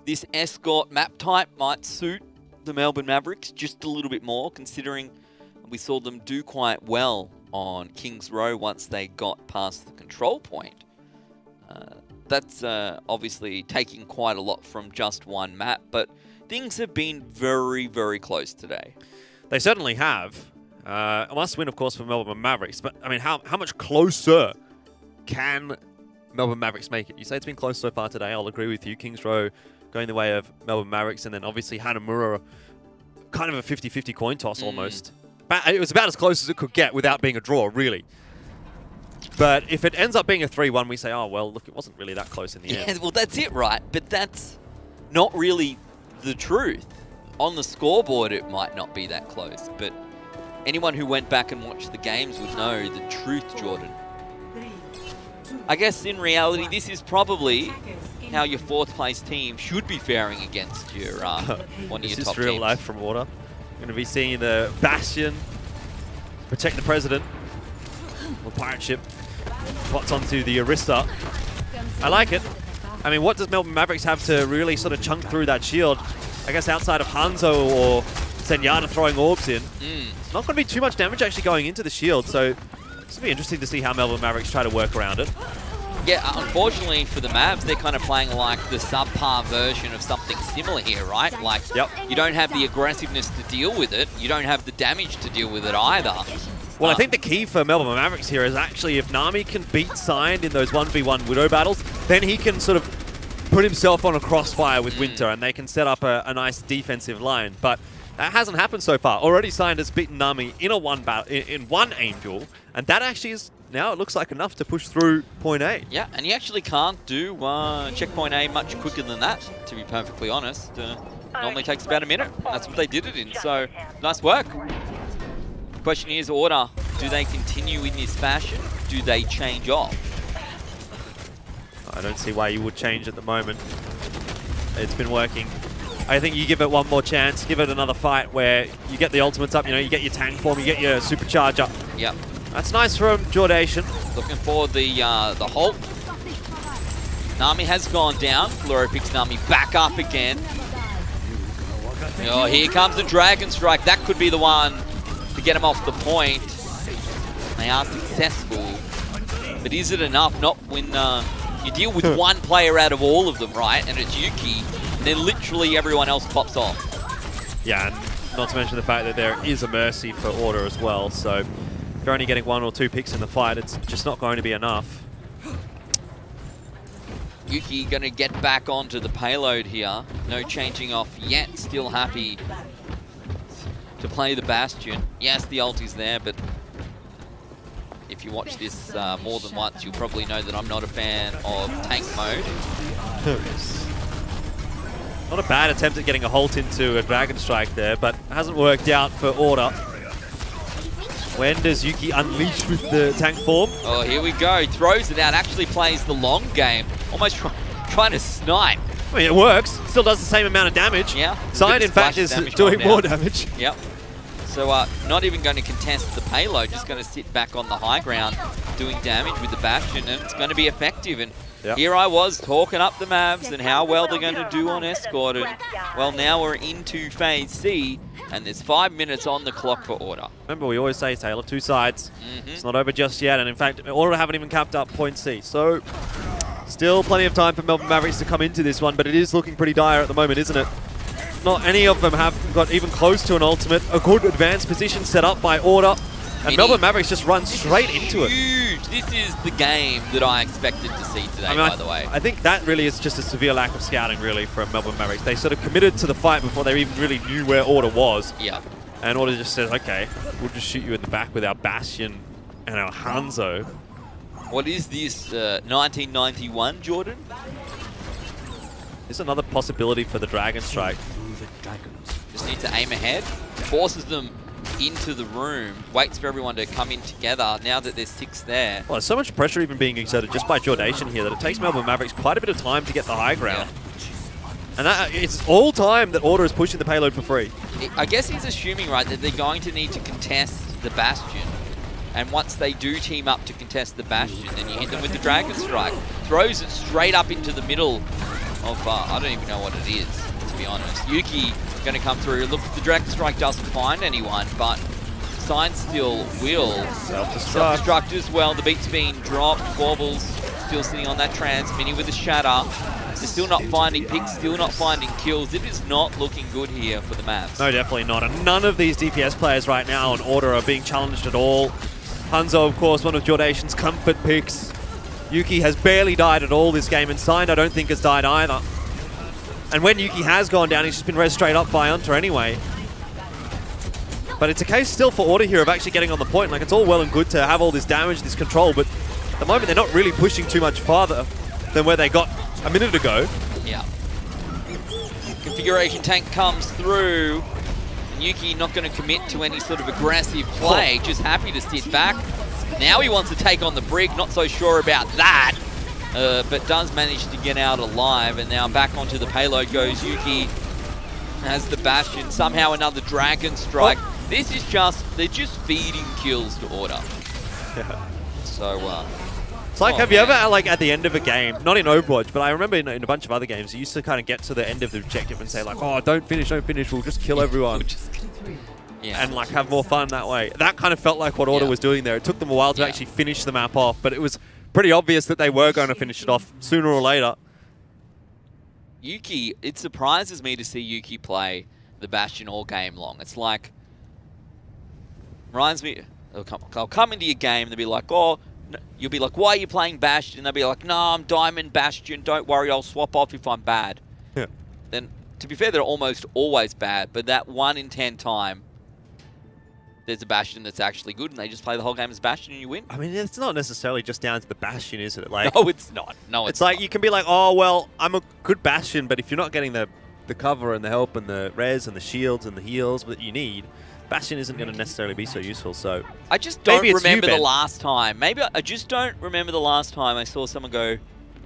this escort map type might suit the Melbourne Mavericks just a little bit more, considering we saw them do quite well on Kings Row once they got past the control point. That's obviously taking quite a lot from just one map, but things have been very, very close today. They certainly have. A must-win, of course, for Melbourne Mavericks, but I mean, how much closer can Melbourne Mavericks make it? You say it's been close so far today. I'll agree with you. Kings Row going the way of Melbourne Mavericks, and then obviously Hanamura, kind of a 50-50 coin toss almost. But it was about as close as it could get without being a draw, really. But if it ends up being a 3-1, we say, oh, well, look, it wasn't really that close in the end. Yeah, well, that's it, right? But that's not really the truth. On the scoreboard, it might not be that close, but anyone who went back and watched the games would know the truth, Jordan. I guess in reality, this is probably how your fourth place team should be faring against your one of your top teams. This is real life from Order. We're going to be seeing the Bastion protect the President, or pirate ship, spots onto the Arista. I like it. I mean, what does Melbourne Mavericks have to really sort of chunk through that shield? I guess outside of Hanzo or Zenyatta throwing orbs in, it's not going to be too much damage actually going into the shield, so it's going to be interesting to see how Melbourne Mavericks try to work around it. Yeah, unfortunately for the Mavs, they're kind of playing like the subpar version of something similar here, right? Like, you don't have the aggressiveness to deal with it. You don't have the damage to deal with it either. Well, I think the key for Melbourne Mavericks here is actually if Nami can beat Signed in those 1v1 Widow battles, then he can sort of put himself on a crossfire with Winter and they can set up a nice defensive line. But that hasn't happened so far. Already Signed has beaten Nami in one aim duel, and that actually is now it looks like enough to push through point A. Yeah, and you actually can't do checkpoint A much quicker than that, to be perfectly honest. Normally takes about a minute. That's what they did it in, so nice work. The question is, Order, do they continue in this fashion? Do they change off? I don't see why you would change at the moment. It's been working. I think you give it one more chance, give it another fight where you get the ultimates up, you know, you get your tank form, you get your supercharge up. Yep. That's nice from Jordation. Looking for the Hulk. Nami has gone down. Fluro picks Nami back up again. Oh, here comes the Dragon Strike. That could be the one to get him off the point. They are successful. But is it enough? Not when you deal with one player out of all of them, right? And it's Yuki. And then literally everyone else pops off. Yeah, and not to mention the fact that there is a Mercy for Order as well. So if you're only getting 1 or 2 picks in the fight, it's just not going to be enough. Yuki going to get back onto the payload here. No changing off yet. Still happy to play the Bastion. Yes, the ult is there, but if you watch this more than once, you'll probably know that I'm not a fan of tank mode. Not a bad attempt at getting a Holt into a Dragon Strike there, but hasn't worked out for Order. When does Yuki unleash with the tank form? Oh, here we go. He throws it out, actually plays the long game. Almost trying to snipe. I mean, it works. Still does the same amount of damage. Yeah. Sign, in fact, is doing more damage. Yep. So not even going to contest the payload, just going to sit back on the high ground, doing damage with the Bastion, and it's going to be effective. And here I was talking up the Mavs and how well they're going to do on Escort. And, well, now we're into Phase C, and there's 5 minutes on the clock for Order. Remember, we always say, Taylor, two sides. It's not over just yet. And, in fact, Order haven't even capped up point C. So, still plenty of time for Melbourne Mavericks to come into this one, but it is looking pretty dire at the moment, isn't it? Not any of them have got even close to an ultimate. A good advanced position set up by Order. And Melbourne Mavericks just run straight into it. Huge. This is the game that I expected to see today, by the way. I think that really is just a severe lack of scouting, really, from Melbourne Mavericks. They sort of committed to the fight before they even really knew where Order was. Yeah. And Order just says, okay, we'll just shoot you in the back with our Bastion and our Hanzo. What is this, 1991, Jordan? There's another possibility for the Dragon Strike. Just need to aim ahead. Forces them into the room. Waits for everyone to come in together now that there's 6 there. Well, there's so much pressure even being exerted just by Jordation here that it takes Melbourne Mavericks quite a bit of time to get the high ground. And it's all time that Order is pushing the payload for free. I guess he's assuming, right, that they're going to need to contest the Bastion. And once they do team up to contest the Bastion, then you hit them with the Dragon Strike. Throws it straight up into the middle of, I don't even know what it is, to be honest. Yuki going to come through. Look, the Dragon Strike doesn't find anyone, but Sign still will. Self-destruct as well. The beat's being dropped. Warbles still sitting on that trans. Mini with the shatter. They're still not finding picks, still not finding kills. It is not looking good here for the Mavs. No, definitely not. And none of these DPS players right now on Order are being challenged at all. Hanzo, of course, one of Jordation's comfort picks. Yuki has barely died at all this game, and Sign I don't think has died either. And when Yuki has gone down, he's just been res straight up by Hunter anyway. But it's a case still for Order here of actually getting on the point. Like, it's all well and good to have all this damage, this control, but at the moment they're not really pushing too much farther than where they got a minute ago. Yeah. Configuration tank comes through. Yuki not going to commit to any sort of aggressive play, just happy to sit back. Now he wants to take on the Brig, not so sure about that, but does manage to get out alive, and now back onto the payload goes Yuki. Has the Bastion, somehow another Dragon Strike. This is just, they're just feeding kills to Order. Yeah. So, it's like, have you ever, like, at the end of a game, not in Overwatch, but I remember in a bunch of other games, you used to kind of get to the end of the objective and say, like, oh, don't finish, we'll just kill everyone. Yeah. And, like, have more fun that way. That kind of felt like what Order was doing there. It took them a while to actually finish the map off, but it was pretty obvious that they were going to finish it off sooner or later. Yuki, it surprises me to see Yuki play the Bastion all game long. It's like, reminds me, they'll come into your game and they'll be like, oh, you'll be like, why are you playing Bastion? And they'll be like, no, I'm Diamond Bastion, don't worry, I'll swap off if I'm bad. Yeah. Then, to be fair, they're almost always bad, but that 1 in 10 time, there's a Bastion that's actually good, and they just play the whole game as Bastion and you win. I mean, it's not necessarily just down to the Bastion, is it? Like, no, it's not. No, it's like, you can be like, oh, well, I'm a good Bastion, but if you're not getting the cover and the help and the res and the shields and the heals that you need, Bastion isn't going to necessarily be so useful. So I just don't remember the last time. Maybe I just don't remember the last time I saw someone go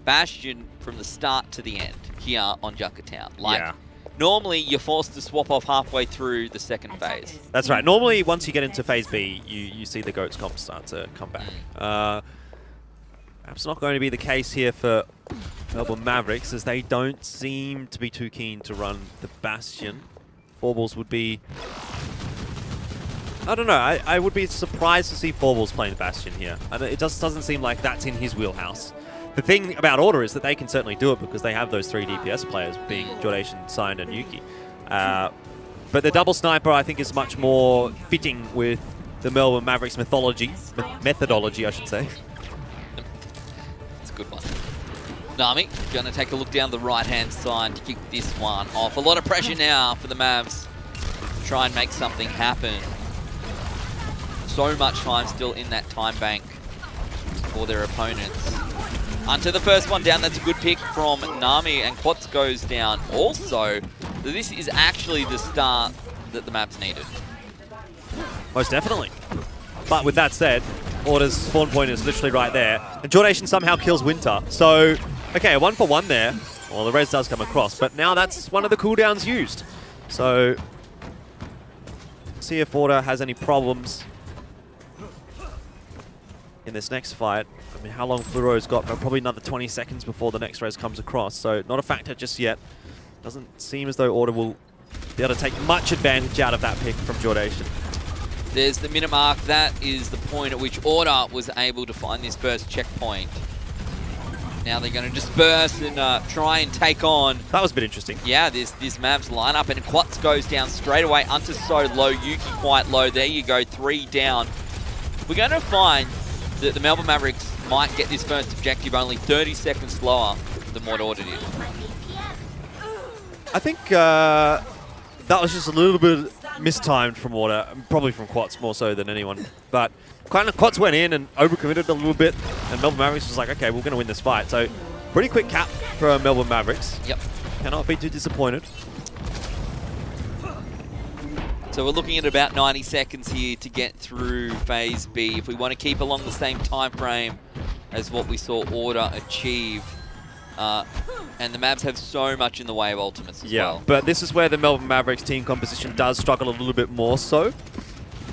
Bastion from the start to the end here on Junkertown. Like, normally you're forced to swap off halfway through the second phase. That's right. Normally, once you get into phase B, you see the GOATS comp start to come back. Perhaps not going to be the case here for Melbourne Mavericks, as they don't seem to be too keen to run the Bastion. Forballs would be... I don't know. I would be surprised to see Forballs playing the Bastion here. It just doesn't seem like that's in his wheelhouse. The thing about Order is that they can certainly do it because they have those 3 DPS players, being Jordation, Sign, and Yuki. But the double sniper, I think, is much more fitting with the Melbourne Mavericks methodology, I should say. It's a good one. Nami going to take a look down the right-hand side to kick this one off. A lot of pressure now for the Mavs to try and make something happen. So much time still in that time bank for their opponents. Onto the first one down. That's a good pick from Nami, and Quats goes down also. This is actually the start that the Mavs needed. Most definitely. But with that said, Order's spawn point is literally right there. And Jordation somehow kills Winter. So Okay, 1-for-1 there. Well, the res does come across, but now that's one of the cooldowns used. So, see if Order has any problems in this next fight. I mean, how long Fluro's got? Probably another 20 seconds before the next res comes across, so not a factor just yet. Doesn't seem as though Order will be able to take much advantage out of that pick from Jordation. There's the minute mark. That is the point at which Order was able to find this first checkpoint. Now they're going to disperse and try and take on. That was a bit interesting. Yeah, this Mavs lineup, and Quats goes down straight away. Unta's so low, Yuki quite low. There you go, 3 down. We're going to find that the Melbourne Mavericks might get this first objective only 30 seconds slower than what Order did. I think that was just a little bit mistimed from Order, probably from Quats more so than anyone. But kind of Quats went in and overcommitted a little bit, and Melbourne Mavericks was like, okay, we're going to win this fight. So pretty quick cap for Melbourne Mavericks. Yep. Cannot be too disappointed. So we're looking at about 90 seconds here to get through Phase B. If we want to keep along the same time frame as what we saw Order achieve. And the Mavs have so much in the way of ultimates as well. But this is where the Melbourne Mavericks team composition does struggle a little bit more so.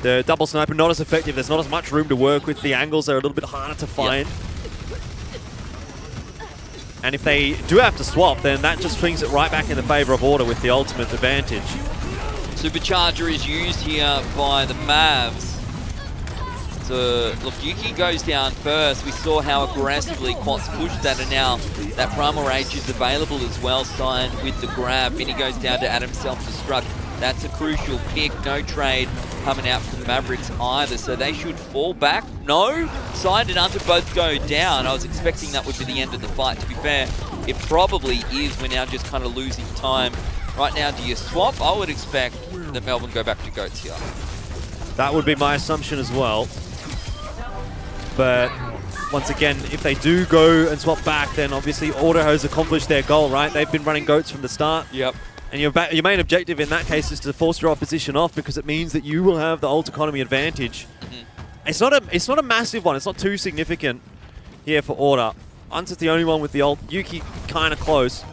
The double sniper not as effective. There's not as much room to work with. The angles are a little bit harder to find. Yep. And if they do have to swap, then that just swings it right back in the favor of Order with the ultimate advantage. Supercharger is used here by the Mavs. So, look, Yuki goes down first. We saw how aggressively Quats pushed that, and now that Primal Rage is available as well, signed with the grab. Vinny goes down to Adam self-destruct. That's a crucial pick. No trade coming out from the Mavericks either, so they should fall back. No, Signed and Unta both go down. I was expecting that would be the end of the fight. To be fair, it probably is. We're now just kind of losing time. Right now, do you swap? I would expect that Melbourne go back to Goats here. That would be my assumption as well. But once again, if they do go and swap back, then obviously Order has accomplished their goal, right? They've been running Goats from the start. Yep. And your main objective in that case is to force your opposition off, because it means that you will have the ult economy advantage. It's not a massive one. It's not too significant here for Order. Unta's the only one with the ult. Yuki kind of close.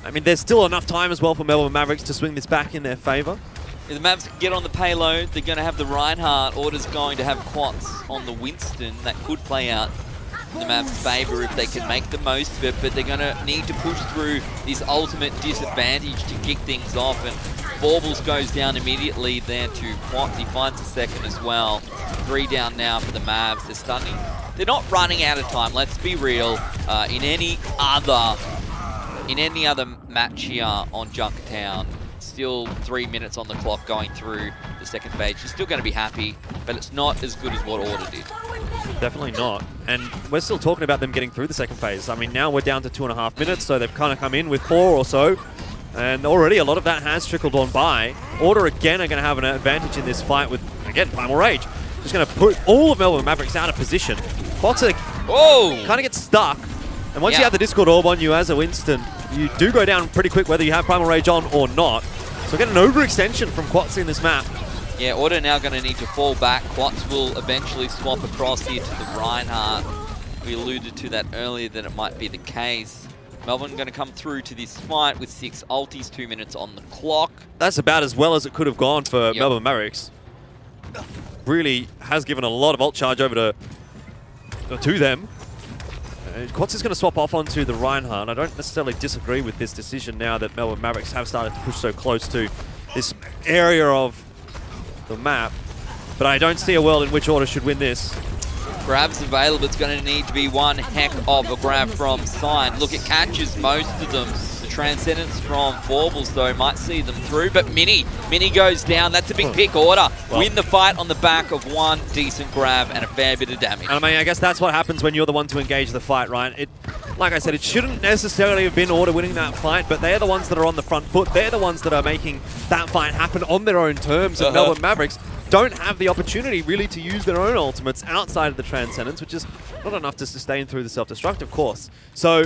I mean, there's still enough time as well for Melbourne Mavericks to swing this back in their favor. If the Mavs get on the payload, they're going to have the Reinhardt. Order's going to have Quats on the Winston. That could play out in the Mavs' favor if they can make the most of it, but they're going to need to push through this ultimate disadvantage to kick things off. And Baubles goes down immediately there to Quats. He finds a second as well. 3 down now for the Mavs. They're stunning. They're not running out of time, let's be real. In any other match here on Junkertown, still 3 minutes on the clock going through the second phase. You're still going to be happy, but it's not as good as what Order did. Definitely not. And we're still talking about them getting through the second phase. I mean, now we're down to 2.5 minutes, so they've kind of come in with 4 or so. And already a lot of that has trickled on by. Order again are going to have an advantage in this fight with, again, Primal Rage. Just going to put all of Melbourne Mavericks out of position. Quats kind of get stuck. And once you have the Discord Orb on you as a Winston, you do go down pretty quick whether you have Primal Rage on or not. So get an overextension from Quats in this map. Yeah, Order now going to need to fall back. Quats will eventually swap across here to the Reinhardt. We alluded to that earlier that it might be the case. Melbourne going to come through to this fight with 6 ultis, 2 minutes on the clock. That's about as well as it could have gone for Melbourne Mavericks. Really has given a lot of ult charge over to them. Quats is going to swap off onto the Reinhardt. I don't necessarily disagree with this decision now that Melbourne Mavericks have started to push so close to this area of the map. But I don't see a world in which Order should win this. Grabs available. It's going to need to be one heck of a grab from Sign. Look, it catches most of them. The Transcendence from Baubles, though, might see them through. But Mini goes down. That's a big pick. Order win the fight on the back of one decent grab and a fair bit of damage. And I mean, I guess that's what happens when you're the one to engage the fight, right? Like I said, it shouldn't necessarily have been Order winning that fight, but they're the ones that are on the front foot. They're the ones that are making that fight happen on their own terms. And Melbourne Mavericks don't have the opportunity really to use their own ultimates outside of the Transcendence, which is not enough to sustain through the self-destruct, of course. So,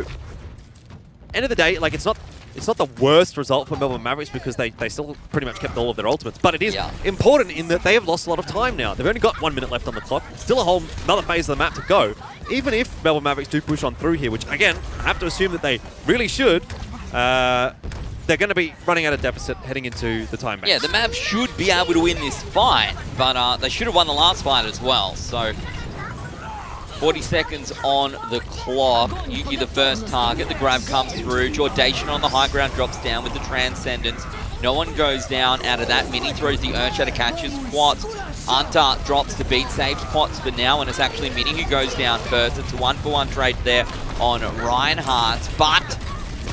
end of the day, like, it's not it's not the worst result for Melbourne Mavericks because they still pretty much kept all of their ultimates, but it is important in that they have lost a lot of time now. They've only got 1 minute left on the clock. Still a whole another phase of the map to go. Even if Melbourne Mavericks do push on through here, which again, I have to assume that they really should, they're going to be running out of deficit heading into the time bank. Yeah, the Mavs should be able to win this fight, but they should have won the last fight as well. So 40 seconds on the clock. Yuki the first target. The grab comes through. Jordation on the high ground drops down with the Transcendence. No one goes down out of that. Mini throws the Earthshatter, catches Quats. Hunter drops the beat, saves Quats for now, and it's actually Mini who goes down first. It's a 1-for-1 trade there on Reinhardt, but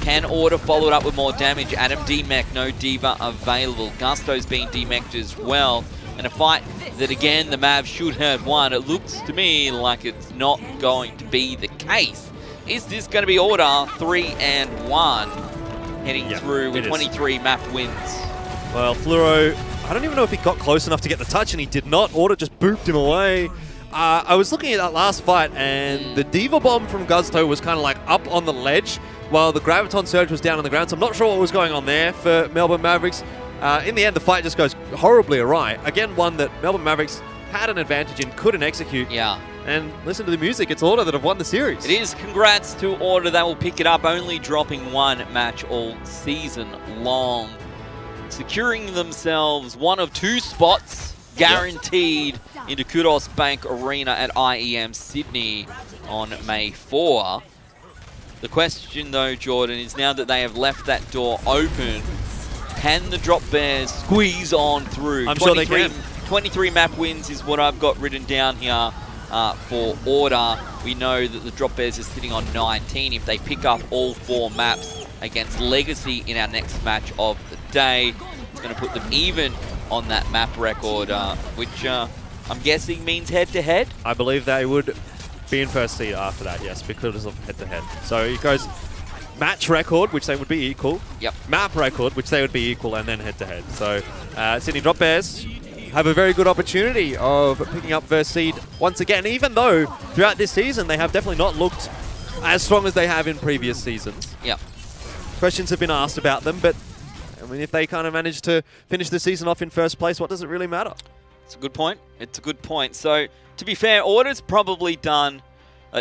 can Order follow it up with more damage? Adam D-Mech, no Diva available. Gusto's being D-Mech'd as well. And a fight that, again, the Mavs should have won. It looks to me like it's not going to be the case. Is this going to be Order 3-1 heading through with 23 map wins? Well, Fluoro, I don't even know if he got close enough to get the touch, and he did not. Order just booped him away. I was looking at that last fight, and the Diva Bomb from Gusto was kind of like up on the ledge, while the Graviton Surge was down on the ground. So I'm not sure what was going on there for Melbourne Mavericks. In the end, the fight just goes horribly awry. Again, one that Melbourne Mavericks had an advantage in, couldn't execute. Yeah. And listen to the music, it's Order that have won the series. It is. Congrats to Order. They will pick it up, only dropping one match all season long. Securing themselves one of 2 spots guaranteed into Kudos Bank Arena at IEM Sydney on May 4. The question, though, Jordan, is now that they have left that door open, can the Drop Bears squeeze on through? I'm sure they can. 23 map wins is what I've got written down here for Order. We know that the Drop Bears are sitting on 19. If they pick up all 4 maps against Legacy in our next match of the day, it's going to put them even on that map record, which I'm guessing means head-to-head? I believe they would be in first seed after that, yes, because of head-to-head. So it goes match record, which they would be equal. Yep. Map record, which they would be equal, and then head-to-head. So Sydney Drop Bears have a very good opportunity of picking up first seed once again, even though throughout this season they have definitely not looked as strong as they have in previous seasons. Yep. Questions have been asked about them, but I mean, if they kind of manage to finish the season off in first place, what does it really matter? It's a good point. It's a good point. So, to be fair, Order's probably done...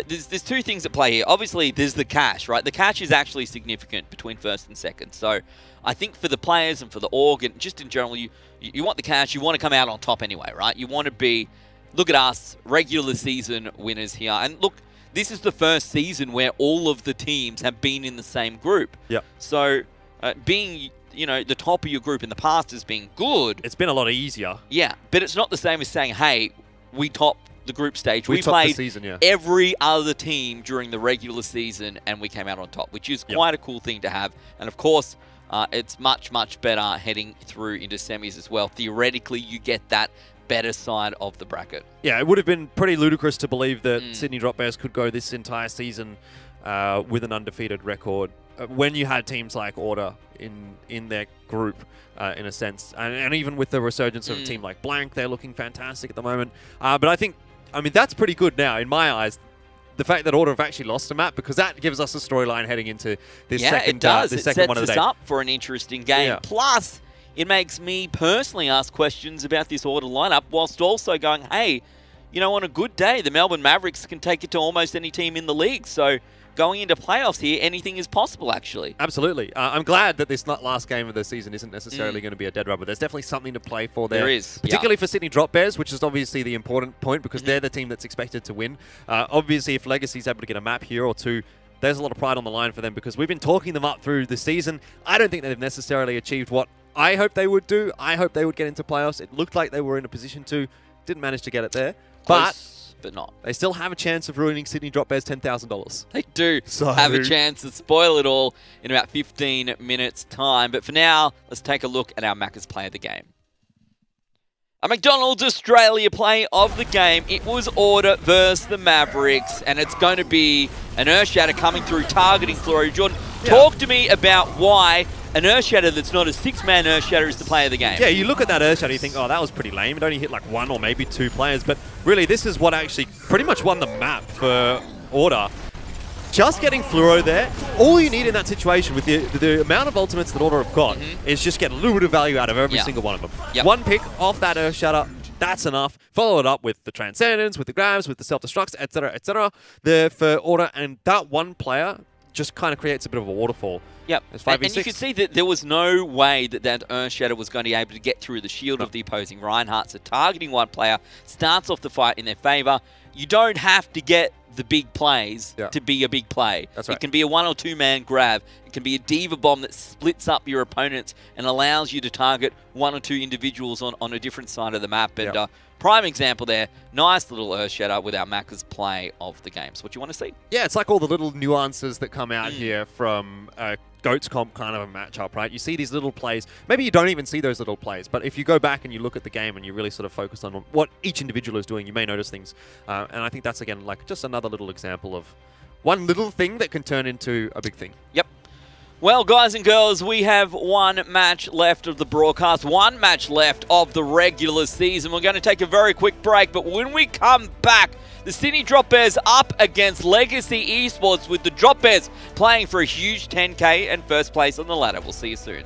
there's 2 things at play here. Obviously, there's the cash, right? The cash is actually significant between first and second. So, I think for the players and for the org, and just in general, you want the cash. You want to come out on top anyway, right? You want to be... Look at us, regular season winners here. And look, this is the first season where all of the teams have been in the same group. Yeah. So, being... You know, the top of your group in the past has been good. It's been a lot easier. Yeah, but it's not the same as saying, hey, we topped the group stage. We played the season, every other team during the regular season and we came out on top, which is quite a cool thing to have. And of course, it's much, much better heading through into semis as well. Theoretically, you get that better side of the bracket. Yeah, it would have been pretty ludicrous to believe that Sydney Drop Bears could go this entire season with an undefeated record when you had teams like Order in their group, in a sense. And even with the resurgence of a team like Blank, they're looking fantastic at the moment. But I mean, that's pretty good now, in my eyes. The fact that Order have actually lost a map, because that gives us a storyline heading into this second, it does. This it second one of the day. sets us up for an interesting game. Yeah. Plus, it makes me personally ask questions about this Order lineup, whilst also going, hey, you know, on a good day, the Melbourne Mavericks can take it to almost any team in the league. So going into playoffs here, anything is possible, actually. Absolutely. I'm glad that this last game of the season isn't necessarily going to be a dead rubber. There's definitely something to play for there. There is. Particularly for Sydney Drop Bears, which is obviously the important point, because they're the team that's expected to win. Obviously, if Legacy's able to get a map here or 2, there's a lot of pride on the line for them, because we've been talking them up through the season. I don't think they've necessarily achieved what I hope they would do. I hope they would get into playoffs. It looked like they were in a position to. Didn't manage to get it there. But not. They still have a chance of ruining Sydney Drop Bears' $10,000. They do have a chance to spoil it all in about 15 minutes' time. But for now, let's take a look at our Macca's play of the game. A McDonald's Australia play of the game. It was Order versus the Mavericks, and it's going to be an Earthshatter coming through, targeting Floro. Jordan, talk to me about why an Earthshatter that's not a 6-man Earthshatter is the play of the game. Yeah, you look at that Earthshatter, you think, oh, that was pretty lame. It only hit like 1 or maybe 2 players. But really, this is what actually pretty much won the map for Order. just getting fluoro there, all you need in that situation with the amount of ultimates that Order have got is just get a little bit of value out of every single one of them. One pick off that Earth Shatter, that's enough. Follow it up with the Transcendence, with the grabs, with the self-destructs, etc., etc. There for Order, and that one player just kind of creates a bit of a waterfall. Yep, and you could see that there was no way that that Earth Shatter was going to be able to get through the shield of the opposing Reinhardt. So targeting one player starts off the fight in their favor. You don't have to get the big plays to be a big play. That's right. It can be a 1 or 2 man grab. It can be a diva bomb that splits up your opponents and allows you to target 1 or 2 individuals on a different side of the map. And prime example there, nice little Earth Shatter with our Macca's play of the game. So what you want to see? Yeah, it's like all the little nuances that come out here from Goats comp kind of a matchup, right? You see these little plays. Maybe you don't even see those little plays, but if you go back and you look at the game and you really sort of focus on what each individual is doing, you may notice things. And I think that's, again, like just another little example of one little thing that can turn into a big thing. Yep. Well, guys and girls, we have one match left of the broadcast, one match left of the regular season. We're going to take a very quick break, but when we come back, the Sydney Drop Bears up against Legacy Esports with the Drop Bears playing for a huge 10K and first place on the ladder. We'll see you soon.